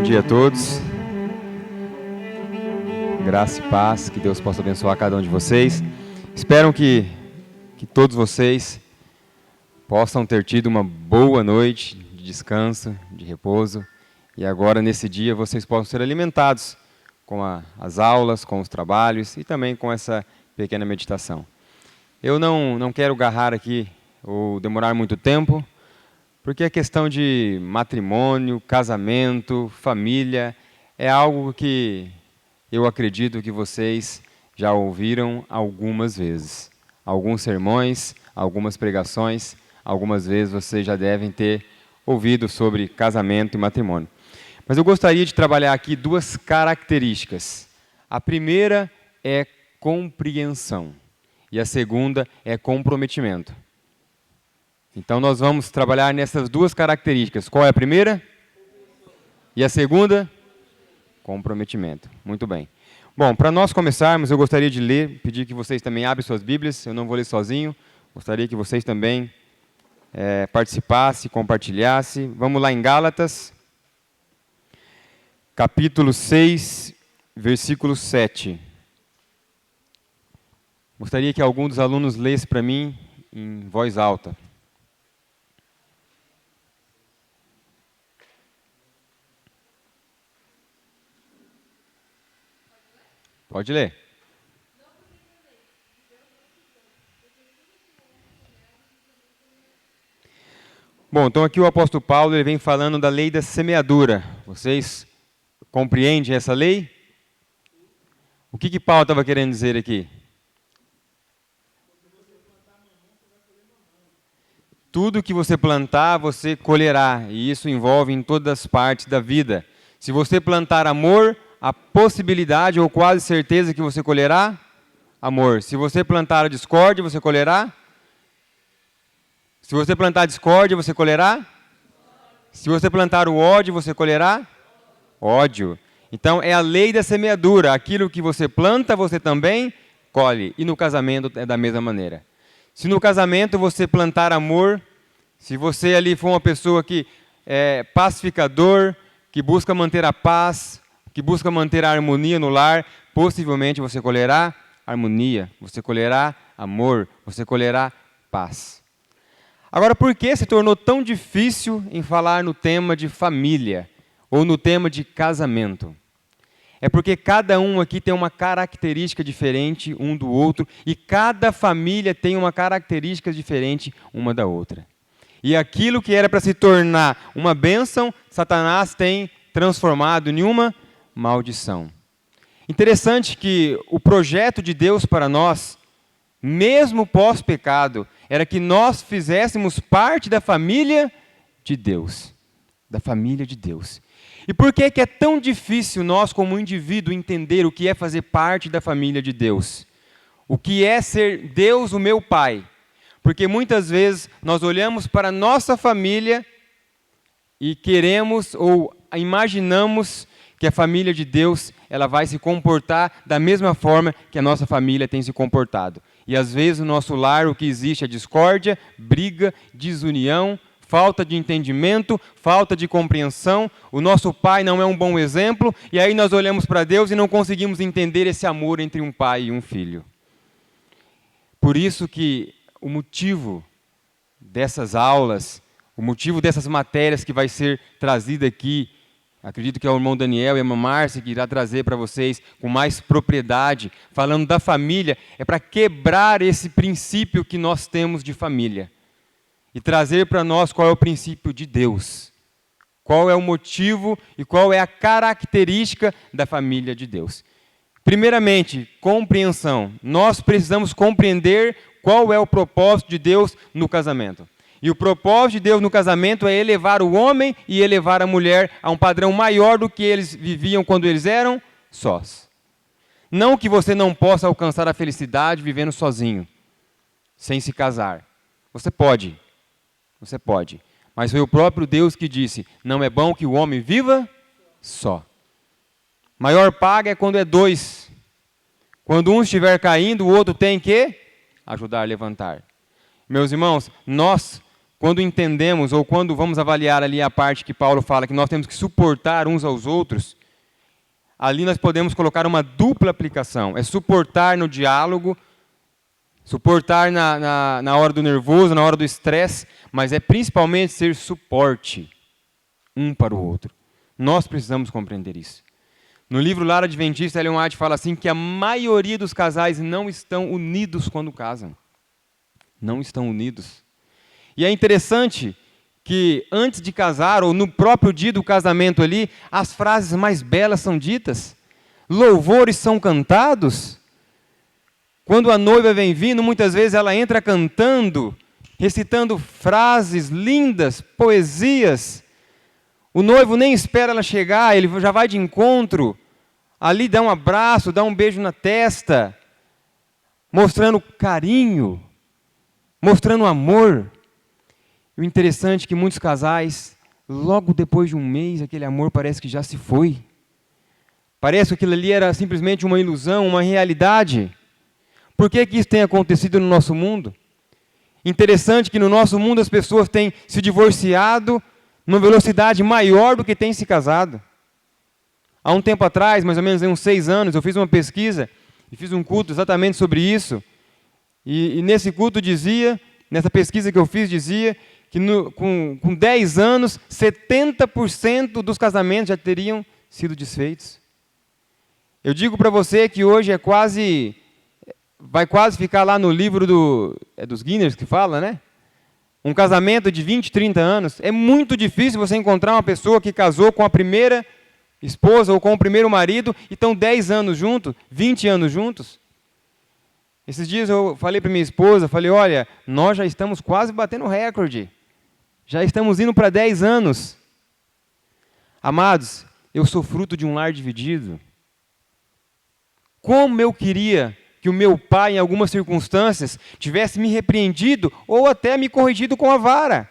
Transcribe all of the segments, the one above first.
dia a todos. Graça e paz, que Deus possa abençoar cada um de vocês. Espero que todos vocês possam ter tido uma boa noite de descanso, de repouso. E agora, nesse dia, vocês possam ser alimentados com as aulas, com os trabalhos e também com essa pequena meditação. Eu não quero agarrar aqui ou demorar muito tempo, porque a questão de matrimônio, casamento, família, é algo que eu acredito que vocês já ouviram algumas vezes. Alguns sermões, algumas pregações, algumas vezes vocês já devem ter ouvido sobre casamento e matrimônio. Mas eu gostaria de trabalhar aqui duas características. A primeira é compreensão e a segunda é comprometimento. Então, nós vamos trabalhar nessas duas características. Qual é a primeira? E a segunda? Comprometimento. Muito bem. Bom, para nós começarmos, eu gostaria de ler, pedir que vocês também abrem suas Bíblias. Eu não vou ler sozinho. Gostaria que vocês também participassem, compartilhassem. Vamos lá em Gálatas, capítulo 6, versículo 7. Gostaria que algum dos alunos lesse para mim em voz alta. Pode ler. Bom, então aqui o apóstolo Paulo ele vem falando da lei da semeadura. Vocês compreendem essa lei? O que Paulo estava querendo dizer aqui? Tudo que você plantar, você colherá. E isso envolve em todas as partes da vida. Se você plantar amor, a possibilidade ou quase certeza que você colherá amor. Se você plantar a discórdia, você colherá? Se você plantar discórdia, você colherá? Se você plantar o ódio, você colherá? Ódio. Então, é a lei da semeadura. Aquilo que você planta, você também colhe. E no casamento é da mesma maneira. Se no casamento você plantar amor, se você ali for uma pessoa que é pacificador, que busca manter a paz, que busca manter a harmonia no lar, possivelmente você colherá harmonia, você colherá amor, você colherá paz. Agora, por que se tornou tão difícil em falar no tema de família ou no tema de casamento? É porque cada um aqui tem uma característica diferente um do outro e cada família tem uma característica diferente uma da outra. E aquilo que era para se tornar uma bênção, Satanás tem transformado em uma maldição. Interessante que o projeto de Deus para nós, mesmo pós-pecado, era que nós fizéssemos parte da família de Deus. Da família de Deus. E por que é tão difícil nós, como indivíduo, entender o que é fazer parte da família de Deus? O que é ser Deus o meu Pai? Porque muitas vezes nós olhamos para a nossa família e queremos ou imaginamos que a família de Deus ela vai se comportar da mesma forma que a nossa família tem se comportado. E às vezes no nosso lar o que existe é discórdia, briga, desunião, falta de entendimento, falta de compreensão. O nosso pai não é um bom exemplo e aí nós olhamos para Deus e não conseguimos entender esse amor entre um pai e um filho. Por isso que o motivo dessas aulas, o motivo dessas matérias que vai ser trazida aqui, acredito que é o irmão Daniel e a irmã Márcia que irá trazer para vocês com mais propriedade, falando da família, é para quebrar esse princípio que nós temos de família e trazer para nós qual é o princípio de Deus, qual é o motivo e qual é a característica da família de Deus. Primeiramente, compreensão. Nós precisamos compreender qual é o propósito de Deus no casamento. E o propósito de Deus no casamento é elevar o homem e elevar a mulher a um padrão maior do que eles viviam quando eles eram sós. Não que você não possa alcançar a felicidade vivendo sozinho, sem se casar. Você pode. Mas foi o próprio Deus que disse, não é bom que o homem viva só. Maior paga é quando é dois. Quando um estiver caindo, o outro tem que ajudar a levantar. Meus irmãos, nós quando entendemos, ou quando vamos avaliar ali a parte que Paulo fala que nós temos que suportar uns aos outros, ali nós podemos colocar uma dupla aplicação. É suportar no diálogo, suportar na hora do nervoso, na hora do estresse, mas é principalmente ser suporte um para o outro. Nós precisamos compreender isso. No livro Lar Adventista, Ellen White fala assim que a maioria dos casais não estão unidos quando casam. Não estão unidos. E é interessante que antes de casar, ou no próprio dia do casamento ali, as frases mais belas são ditas, louvores são cantados. Quando a noiva vem vindo, muitas vezes ela entra cantando, recitando frases lindas, poesias. O noivo nem espera ela chegar, ele já vai de encontro, ali dá um abraço, dá um beijo na testa, mostrando carinho, mostrando amor. E o interessante é que muitos casais, logo depois de um mês, aquele amor parece que já se foi. Parece que aquilo ali era simplesmente uma ilusão, uma realidade. Por que isso tem acontecido no nosso mundo? Interessante que no nosso mundo as pessoas têm se divorciado numa velocidade maior do que têm se casado. Há um tempo atrás, mais ou menos uns 6 anos, eu fiz uma pesquisa e fiz um culto exatamente sobre isso. E nesse culto dizia, nessa pesquisa que eu fiz, dizia que com 10 anos, 70% dos casamentos já teriam sido desfeitos. Eu digo para você que hoje vai quase ficar lá no livro dos Guinness que fala, né? Um casamento de 20, 30 anos. É muito difícil você encontrar uma pessoa que casou com a primeira esposa ou com o primeiro marido e estão 10 anos juntos, 20 anos juntos. Esses dias eu falei para minha esposa, falei, olha, nós já estamos quase batendo recorde. Já estamos indo para 10 anos. Amados, eu sou fruto de um lar dividido. Como eu queria que o meu pai, em algumas circunstâncias, tivesse me repreendido ou até me corrigido com a vara.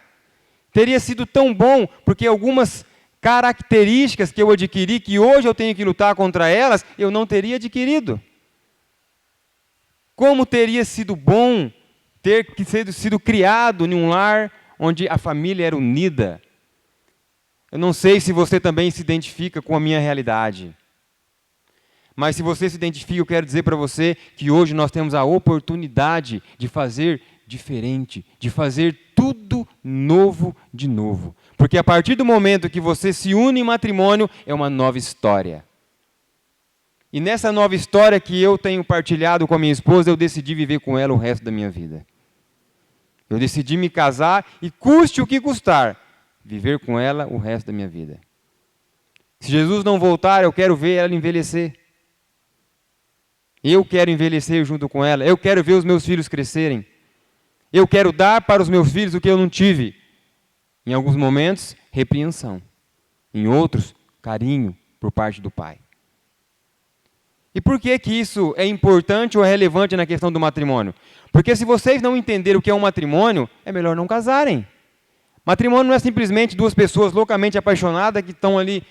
Teria sido tão bom, porque algumas características que eu adquiri, que hoje eu tenho que lutar contra elas, eu não teria adquirido. Como teria sido bom ter sido criado em um lar onde a família era unida. Eu não sei se você também se identifica com a minha realidade. Mas se você se identifica, eu quero dizer para você que hoje nós temos a oportunidade de fazer diferente, de fazer tudo novo de novo. Porque a partir do momento que você se une em matrimônio, é uma nova história. E nessa nova história que eu tenho partilhado com a minha esposa, eu decidi viver com ela o resto da minha vida. Eu decidi me casar e, custe o que custar, viver com ela o resto da minha vida. Se Jesus não voltar, eu quero ver ela envelhecer. Eu quero envelhecer junto com ela. Eu quero ver os meus filhos crescerem. Eu quero dar para os meus filhos o que eu não tive. Em alguns momentos, repreensão. Em outros, carinho por parte do pai. E por que isso é importante ou é relevante na questão do matrimônio? Porque se vocês não entenderem o que é um matrimônio, é melhor não casarem. Matrimônio não é simplesmente duas pessoas loucamente apaixonadas que estão ali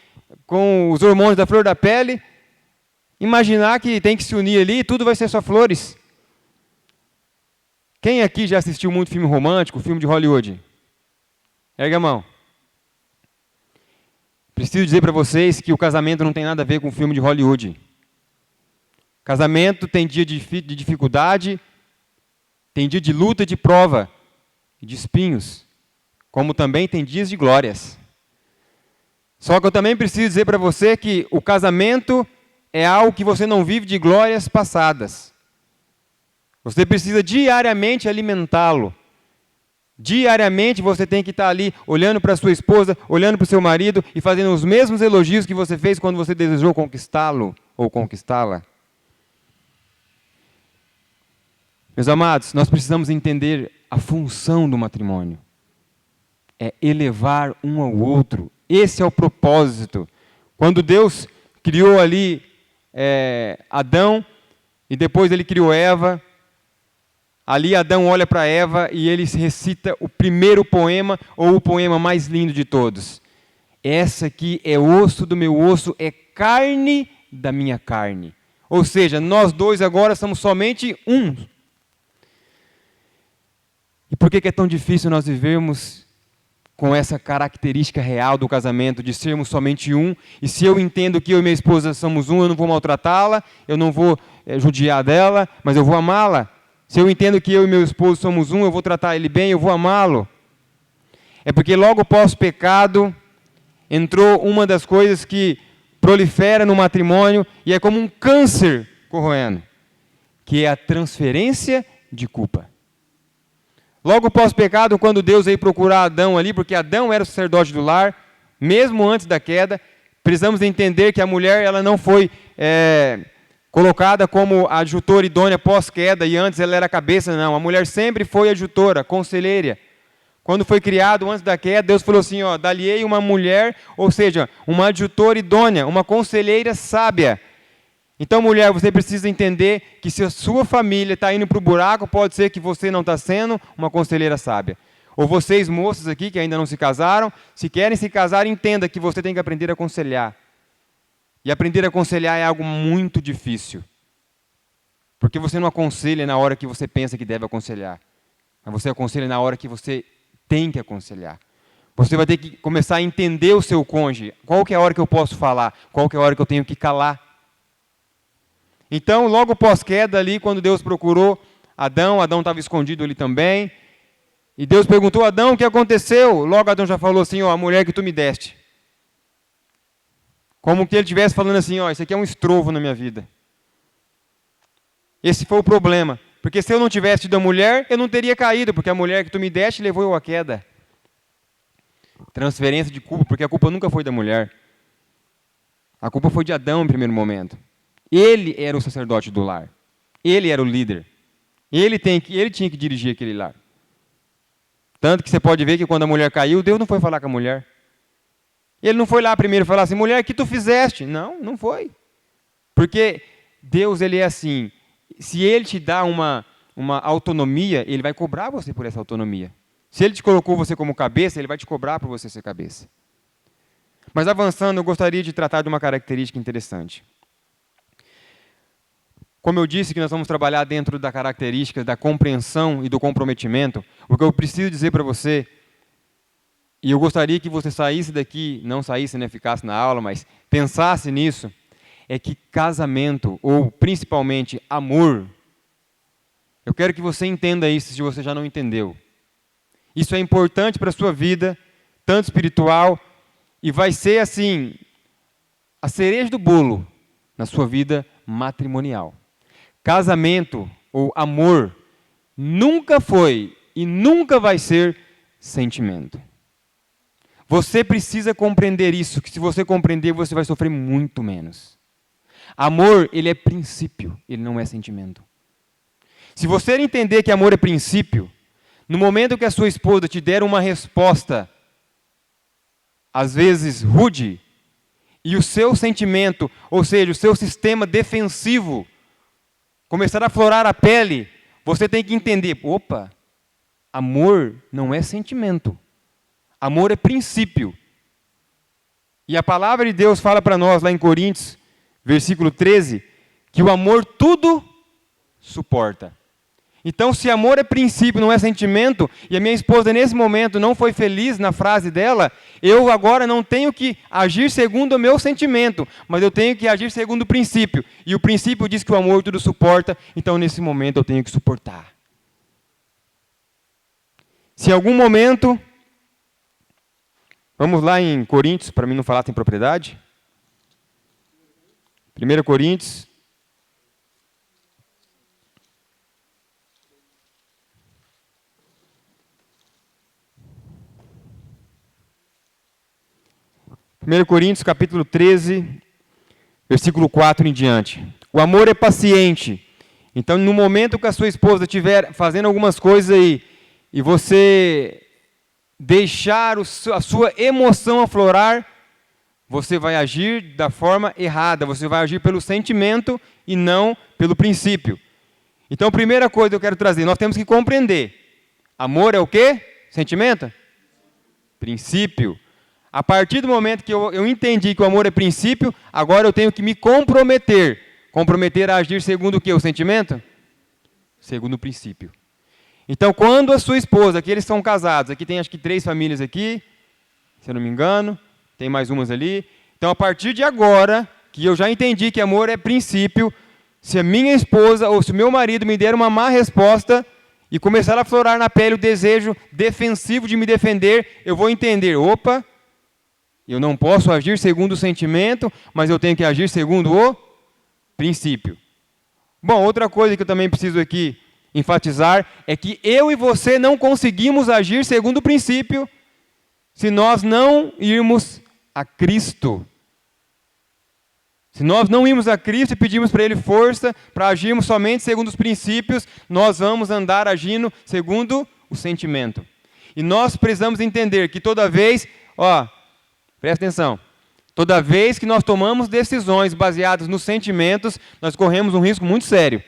com os hormônios da flor da pele, imaginar que tem que se unir ali e tudo vai ser só flores. Quem aqui já assistiu muito filme romântico, filme de Hollywood? Ergue a mão. Preciso dizer para vocês que o casamento não tem nada a ver com o filme de Hollywood. Casamento tem dia de dificuldade, tem dia de luta, de prova, de espinhos, como também tem dias de glórias. Só que eu também preciso dizer para você que o casamento é algo que você não vive de glórias passadas. Você precisa diariamente alimentá-lo. Diariamente você tem que estar ali olhando para a sua esposa, olhando para o seu marido e fazendo os mesmos elogios que você fez quando você desejou conquistá-lo ou conquistá-la. Meus amados, nós precisamos entender a função do matrimônio. É elevar um ao outro. Esse é o propósito. Quando Deus criou ali Adão, e depois ele criou Eva, ali Adão olha para Eva e ele recita o primeiro poema, ou o poema mais lindo de todos. Essa aqui é osso do meu osso, é carne da minha carne. Ou seja, nós dois agora somos somente um. E por que é tão difícil nós vivermos com essa característica real do casamento, de sermos somente um, e se eu entendo que eu e minha esposa somos um, eu não vou maltratá-la, eu não vou judiar dela, mas eu vou amá-la. Se eu entendo que eu e meu esposo somos um, eu vou tratar ele bem, eu vou amá-lo. É porque logo após o pecado, entrou uma das coisas que prolifera no matrimônio, e é como um câncer corroendo, que é a transferência de culpa. Logo após o pecado, quando Deus veio procurar Adão ali, porque Adão era o sacerdote do lar, mesmo antes da queda, precisamos entender que a mulher ela não foi colocada como a adjutora idônea pós-queda, e antes ela era a cabeça, não. A mulher sempre foi adjutora, conselheira. Quando foi criado, antes da queda, Deus falou assim, dá-lhe-ei uma mulher, ou seja, uma adjutora idônea, uma conselheira sábia. Então, mulher, você precisa entender que se a sua família está indo para o buraco, pode ser que você não está sendo uma conselheira sábia. Ou vocês, moças aqui, que ainda não se casaram, se querem se casar, entenda que você tem que aprender a aconselhar. E aprender a aconselhar é algo muito difícil. Porque você não aconselha na hora que você pensa que deve aconselhar. Mas você aconselha na hora que você tem que aconselhar. Você vai ter que começar a entender o seu cônjuge. Qual que é a hora que eu posso falar? Qual que é a hora que eu tenho que calar? Então, logo pós-queda ali, quando Deus procurou Adão estava escondido ali também. E Deus perguntou, Adão, o que aconteceu? Logo Adão já falou assim, a mulher que tu me deste. Como que ele estivesse falando assim, isso aqui é um estrovo na minha vida. Esse foi o problema. Porque se eu não tivesse tido a mulher, eu não teria caído, porque a mulher que tu me deste levou eu à queda. Transferência de culpa, porque a culpa nunca foi da mulher. A culpa foi de Adão em primeiro momento. Ele era o sacerdote do lar. Ele era o líder. Ele tinha que dirigir aquele lar. Tanto que você pode ver que quando a mulher caiu, Deus não foi falar com a mulher. Ele não foi lá primeiro falar assim, mulher, o que tu fizeste? Não, não foi. Porque Deus, ele é assim, se ele te dá uma autonomia, ele vai cobrar você por essa autonomia. Se ele te colocou você como cabeça, ele vai te cobrar por você ser cabeça. Mas avançando, eu gostaria de tratar de uma característica interessante. Como eu disse que nós vamos trabalhar dentro da característica da compreensão e do comprometimento, o que eu preciso dizer para você, e eu gostaria que você saísse daqui, não saísse, ficasse na aula, mas pensasse nisso, é que casamento, ou principalmente amor, eu quero que você entenda isso se você já não entendeu. Isso é importante para a sua vida, tanto espiritual, e vai ser assim, a cereja do bolo na sua vida matrimonial. Casamento ou amor nunca foi e nunca vai ser sentimento. Você precisa compreender isso, que se você compreender, você vai sofrer muito menos. Amor, ele é princípio, ele não é sentimento. Se você entender que amor é princípio, no momento que a sua esposa te der uma resposta, às vezes rude, e o seu sentimento, ou seja, o seu sistema defensivo, começar a florar a pele, você tem que entender, amor não é sentimento. Amor é princípio. E a palavra de Deus fala para nós, lá em Coríntios, versículo 13, que o amor tudo suporta. Então, se amor é princípio, não é sentimento, e a minha esposa nesse momento não foi feliz na frase dela, eu agora não tenho que agir segundo o meu sentimento, mas eu tenho que agir segundo o princípio. E o princípio diz que o amor tudo suporta, então nesse momento eu tenho que suportar. Se em algum momento, vamos lá em Coríntios, para mim não falar sem propriedade. 1 Coríntios. Coríntios, capítulo 13, versículo 4 em diante. O amor é paciente. Então, no momento que a sua esposa estiver fazendo algumas coisas aí, e você deixar a sua emoção aflorar, você vai agir da forma errada, você vai agir pelo sentimento e não pelo princípio. Então, a primeira coisa que eu quero trazer, nós temos que compreender. Amor é o quê? Sentimento? Princípio. A partir do momento que eu entendi que o amor é princípio, agora eu tenho que me comprometer. Comprometer a agir segundo o quê? O sentimento? Segundo o princípio. Então, quando a sua esposa, aqui eles são casados, aqui tem acho que 3 famílias aqui, se eu não me engano, tem mais umas ali. Então, a partir de agora, que eu já entendi que amor é princípio, se a minha esposa ou se o meu marido me der uma má resposta e começar a florar na pele o desejo defensivo de me defender, eu vou entender, opa, eu não posso agir segundo o sentimento, mas eu tenho que agir segundo o princípio. Bom, outra coisa que eu também preciso aqui enfatizar é que eu e você não conseguimos agir segundo o princípio se nós não irmos a Cristo. Se nós não irmos a Cristo e pedimos para Ele força para agirmos somente segundo os princípios, nós vamos andar agindo segundo o sentimento. E nós precisamos entender que toda vez, presta atenção, toda vez que nós tomamos decisões baseadas nos sentimentos, nós corremos um risco muito sério.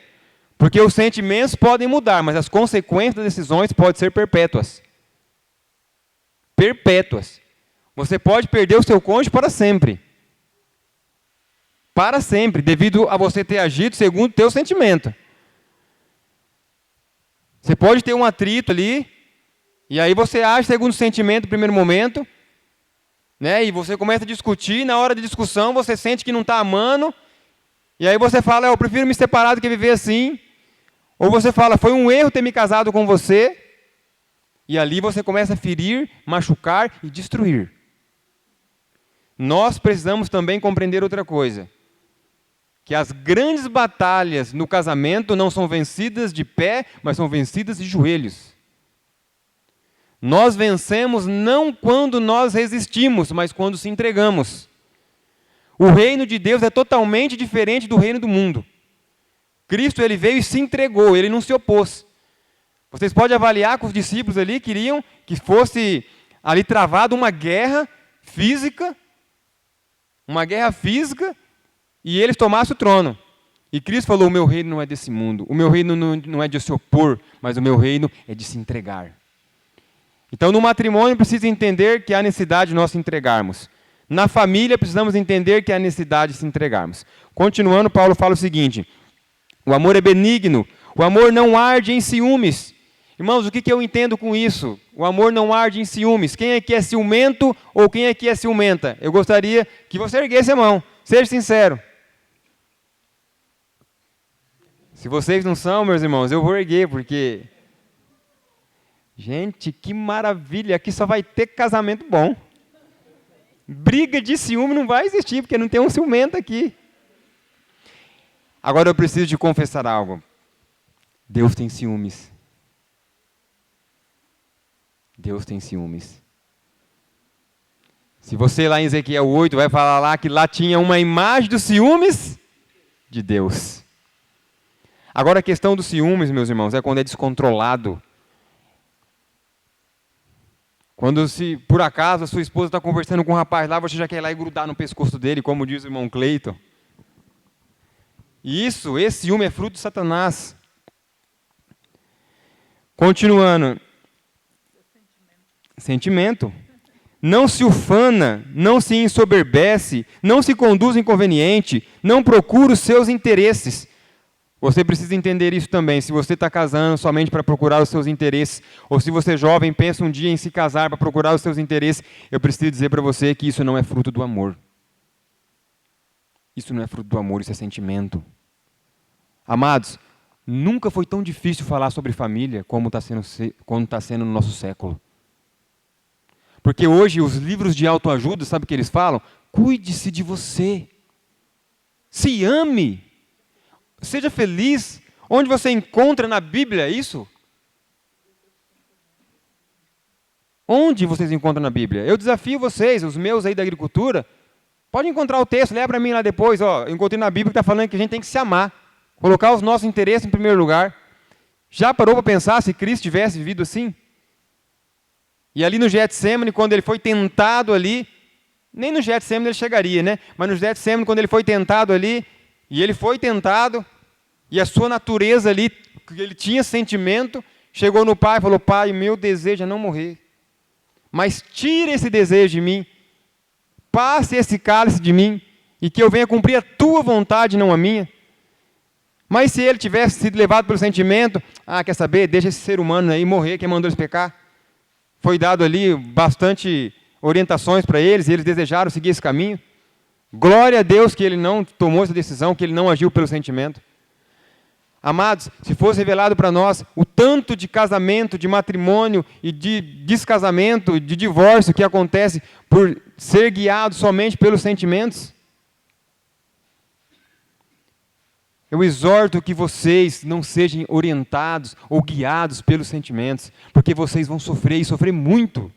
Porque os sentimentos podem mudar, mas as consequências das decisões podem ser perpétuas. Perpétuas. Você pode perder o seu cônjuge para sempre. Para sempre, devido a você ter agido segundo o teu sentimento. Você pode ter um atrito ali, e aí você age segundo o sentimento no primeiro momento, né? E você começa a discutir, na hora de discussão você sente que não está amando, e aí você fala, eu prefiro me separar do que viver assim. Ou você fala, foi um erro ter me casado com você, e ali você começa a ferir, machucar e destruir. Nós precisamos também compreender outra coisa, que as grandes batalhas no casamento não são vencidas de pé, mas são vencidas de joelhos. Nós vencemos não quando nós resistimos, mas quando se entregamos. O reino de Deus é totalmente diferente do reino do mundo. Cristo ele veio e se entregou, ele não se opôs. Vocês podem avaliar que os discípulos ali queriam que fosse ali travada uma guerra física, e eles tomassem o trono. E Cristo falou, o meu reino não é desse mundo, o meu reino não é de se opor, mas o meu reino é de se entregar. Então, no matrimônio, precisa entender que há necessidade de nós se entregarmos. Na família, precisamos entender que há necessidade de se entregarmos. Continuando, Paulo fala o seguinte, o amor é benigno, o amor não arde em ciúmes. Irmãos, o que eu entendo com isso? O amor não arde em ciúmes. Quem aqui é ciumento ou quem aqui é ciumenta? Eu gostaria que você erguesse a mão, seja sincero. Se vocês não são, meus irmãos, eu vou erguer, porque... Gente, que maravilha, aqui só vai ter casamento bom. Briga de ciúme não vai existir, porque não tem um ciumento aqui. Agora eu preciso de confessar algo. Deus tem ciúmes. Deus tem ciúmes. Se você lá em Ezequiel 8 vai falar lá que lá tinha uma imagem dos ciúmes de Deus. Agora a questão dos ciúmes, meus irmãos, é quando é descontrolado. Quando, se por acaso, a sua esposa está conversando com um rapaz lá, você já quer ir lá e grudar no pescoço dele, como diz o irmão Cleiton. E esse ciúme é fruto de Satanás. Continuando. Sentimento. Não se ufana, não se ensoberbece, não se conduz inconveniente, não procura os seus interesses. Você precisa entender isso também. Se você está casando somente para procurar os seus interesses, ou se você jovem pensa um dia em se casar para procurar os seus interesses, eu preciso dizer para você que isso não é fruto do amor. Isso não é fruto do amor, isso é sentimento. Amados, nunca foi tão difícil falar sobre família como está sendo no nosso século. Porque hoje os livros de autoajuda, sabe o que eles falam? Cuide-se de você. Se ame. Seja feliz. Onde você encontra na Bíblia isso? Onde vocês encontram na Bíblia? Eu desafio vocês, os meus aí da agricultura, pode encontrar o texto, leva para mim lá depois. Eu encontrei na Bíblia que está falando que a gente tem que se amar. Colocar os nossos interesses em primeiro lugar. Já parou para pensar se Cristo tivesse vivido assim? E ali no Getsemane, quando ele foi tentado ali, nem no Getsemane ele chegaria, né? Mas no Getsemane, quando ele foi tentado ali, e ele foi tentado, e a sua natureza ali, ele tinha sentimento, chegou no Pai e falou, Pai, meu desejo é não morrer. Mas tire esse desejo de mim, passe esse cálice de mim, e que eu venha cumprir a tua vontade, não a minha. Mas se ele tivesse sido levado pelo sentimento, quer saber, deixa esse ser humano aí morrer, quem mandou eles pecar. Foi dado ali bastante orientações para eles, e eles desejaram seguir esse caminho. Glória a Deus que ele não tomou essa decisão, que ele não agiu pelo sentimento. Amados, se fosse revelado para nós o tanto de casamento, de matrimônio e de descasamento, de divórcio que acontece por ser guiado somente pelos sentimentos, eu exorto que vocês não sejam orientados ou guiados pelos sentimentos, porque vocês vão sofrer e sofrer muito.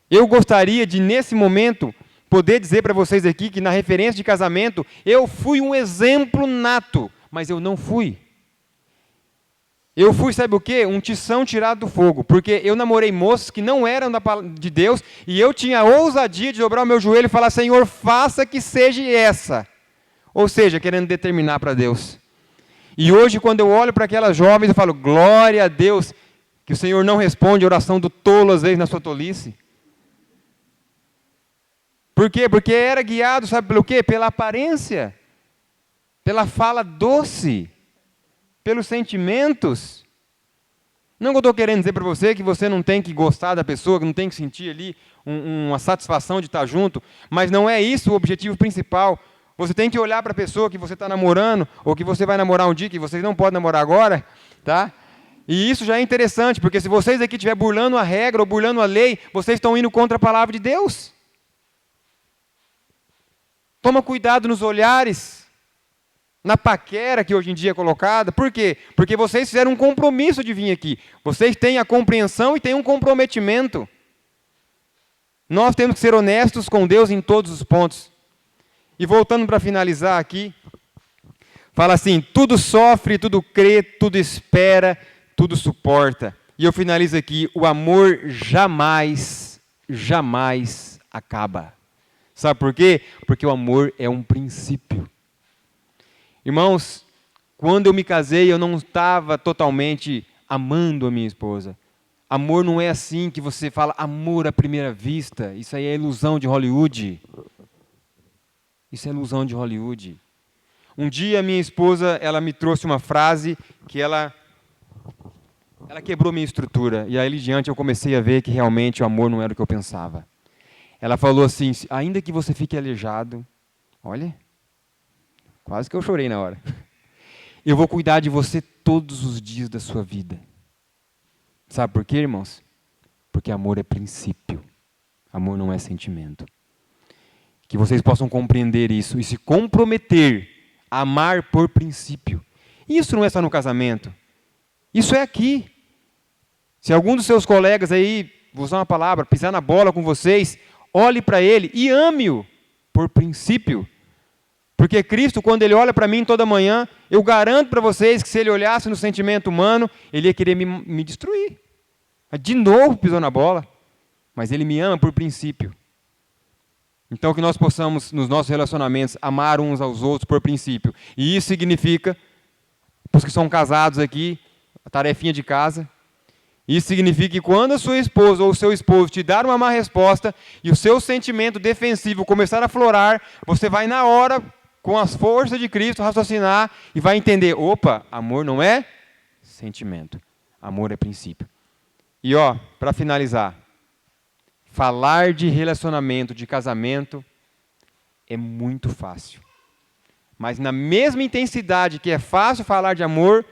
Eu gostaria de, nesse momento, poder dizer para vocês aqui que na referência de casamento, eu fui um exemplo nato, mas eu não fui. Eu fui, sabe o quê? Um tição tirado do fogo, porque eu namorei moças que não eram de Deus, e eu tinha a ousadia de dobrar o meu joelho e falar, Senhor, faça que seja essa. Ou seja, querendo determinar para Deus. E hoje, quando eu olho para aquelas jovens, eu falo, glória a Deus, que o Senhor não responde a oração do tolo, às vezes, na sua tolice. Por quê? Porque era guiado, sabe pelo quê? Pela aparência, pela fala doce, pelos sentimentos. Não que eu estou querendo dizer para você que você não tem que gostar da pessoa, que não tem que sentir ali uma satisfação de estar junto, mas não é isso o objetivo principal. Você tem que olhar para a pessoa que você está namorando, ou que você vai namorar um dia, que você não pode namorar agora, tá? E isso já é interessante, porque se vocês aqui estiverem burlando a regra ou burlando a lei, vocês estão indo contra a palavra de Deus. Toma cuidado nos olhares, na paquera que hoje em dia é colocada. Por quê? Porque vocês fizeram um compromisso de vir aqui. Vocês têm a compreensão e têm um comprometimento. Nós temos que ser honestos com Deus em todos os pontos. E voltando para finalizar aqui, fala assim, tudo sofre, tudo crê, tudo espera, tudo suporta. E eu finalizo aqui, o amor jamais, jamais acaba. Sabe por quê? Porque o amor é um princípio. Irmãos, quando eu me casei, eu não estava totalmente amando a minha esposa. Amor não é assim que você fala amor à primeira vista. Isso aí é ilusão de Hollywood. Isso é ilusão de Hollywood. Um dia, minha esposa, ela me trouxe uma frase que ela quebrou minha estrutura. E aí, diante, eu comecei a ver que realmente o amor não era o que eu pensava. Ela falou assim, ainda que você fique aleijado, olha, quase que eu chorei na hora. Eu vou cuidar de você todos os dias da sua vida. Sabe por quê, irmãos? Porque amor é princípio. Amor não é sentimento. Que vocês possam compreender isso e se comprometer a amar por princípio. Isso não é só no casamento. Isso é aqui. Se algum dos seus colegas aí, vou usar uma palavra, pisar na bola com vocês, olhe para ele e ame-o por princípio. Porque Cristo, quando Ele olha para mim toda manhã, eu garanto para vocês que se Ele olhasse no sentimento humano, Ele ia querer me destruir. De novo pisou na bola. Mas Ele me ama por princípio. Então, que nós possamos, nos nossos relacionamentos, amar uns aos outros por princípio. E isso significa, para os que são casados aqui, a tarefinha de casa, isso significa que quando a sua esposa ou o seu esposo te dar uma má resposta e o seu sentimento defensivo começar a florar, você vai na hora, com as forças de Cristo, raciocinar e vai entender, opa, amor não é sentimento, amor é princípio. E para finalizar, falar de relacionamento, de casamento, é muito fácil. Mas na mesma intensidade que é fácil falar de amor,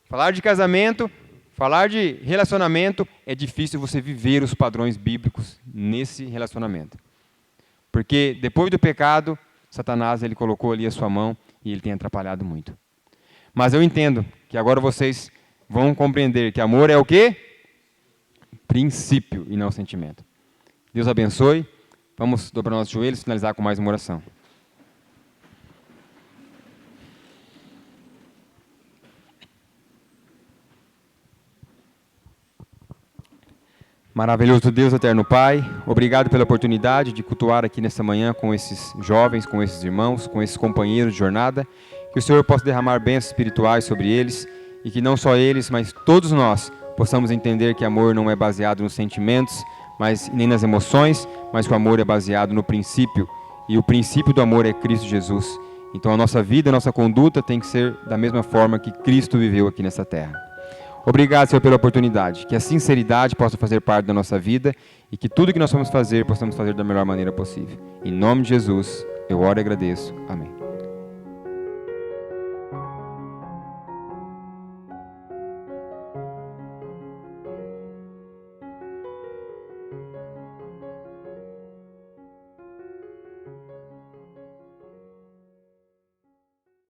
falar de casamento, falar de relacionamento, é difícil você viver os padrões bíblicos nesse relacionamento. Porque depois do pecado, Satanás ele colocou ali a sua mão e ele tem atrapalhado muito. Mas eu entendo que agora vocês vão compreender que amor é o quê? Princípio e não sentimento. Deus abençoe. Vamos dobrar nossos joelhos e finalizar com mais uma oração. Maravilhoso Deus, eterno Pai, obrigado pela oportunidade de cultuar aqui nessa manhã com esses jovens, com esses irmãos, com esses companheiros de jornada. Que o Senhor possa derramar bênçãos espirituais sobre eles e que não só eles, mas todos nós possamos entender que amor não é baseado nos sentimentos, nem nas emoções, mas que o amor é baseado no princípio. E o princípio do amor é Cristo Jesus. Então a nossa vida, a nossa conduta tem que ser da mesma forma que Cristo viveu aqui nessa terra. Obrigado, Senhor, pela oportunidade. Que a sinceridade possa fazer parte da nossa vida e que tudo que nós vamos fazer, possamos fazer da melhor maneira possível. Em nome de Jesus, eu oro e agradeço. Amém.